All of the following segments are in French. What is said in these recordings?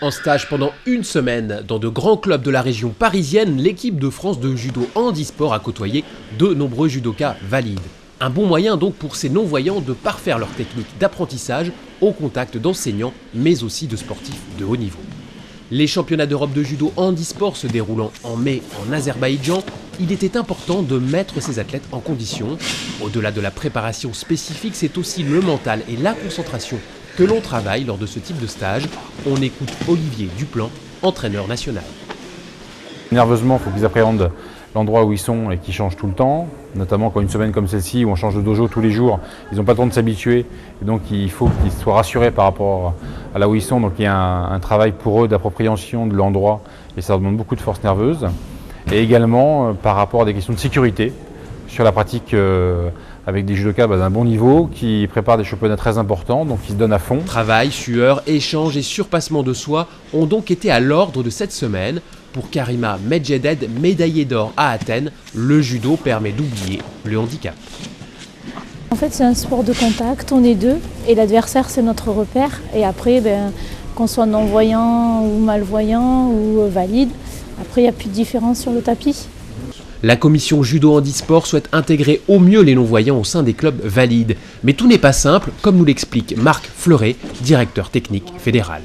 En stage pendant une semaine dans de grands clubs de la région parisienne, l'équipe de France de judo handisport a côtoyé de nombreux judokas valides. Un bon moyen donc pour ces non-voyants de parfaire leur technique d'apprentissage au contact d'enseignants, mais aussi de sportifs de haut niveau. Les championnats d'Europe de judo handisport se déroulant en mai en Azerbaïdjan, il était important de mettre ces athlètes en condition. Au-delà de la préparation spécifique, c'est aussi le mental et la concentration que l'on travaille lors de ce type de stage. On écoute Olivier Duplan, entraîneur national. Nerveusement, il faut qu'ils appréhendent l'endroit où ils sont et qu'ils changent tout le temps, notamment quand une semaine comme celle-ci où on change de dojo tous les jours, ils n'ont pas le temps de s'habituer, et donc il faut qu'ils soient rassurés par rapport à là où ils sont, donc il y a un travail pour eux d'appropriation de l'endroit et ça leur demande beaucoup de force nerveuse, et également par rapport à des questions de sécurité sur la pratique avec des judokas d'un bon niveau qui préparent des championnats très importants, donc qui se donnent à fond. Travail, sueur, échange et surpassement de soi ont donc été à l'ordre de cette semaine. Pour Karima Medjeded, médaillée d'or à Athènes, le judo permet d'oublier le handicap. En fait, c'est un sport de contact, on est deux, et l'adversaire, c'est notre repère. Et après, qu'on soit non-voyant ou malvoyant ou valide, après, il n'y a plus de différence sur le tapis. La commission judo handisport souhaite intégrer au mieux les non-voyants au sein des clubs valides. Mais tout n'est pas simple, comme nous l'explique Marc Fleuret, directeur technique fédéral.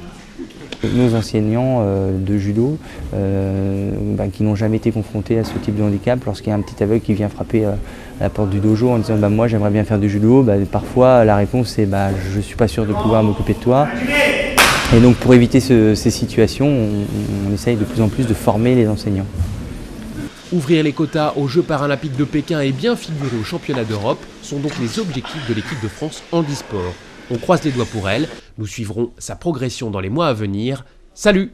Nos enseignants de judo qui n'ont jamais été confrontés à ce type de handicap, lorsqu'il y a un petit aveugle qui vient frapper à la porte du dojo en disant moi j'aimerais bien faire du judo, parfois la réponse est je ne suis pas sûr de pouvoir m'occuper de toi. Et donc pour éviter ces situations, on essaye de plus en plus de former les enseignants. Ouvrir les quotas aux Jeux paralympiques de Pékin et bien figurer aux championnats d'Europe sont donc les objectifs de l'équipe de France handisport. On croise les doigts pour elle, nous suivrons sa progression dans les mois à venir. Salut!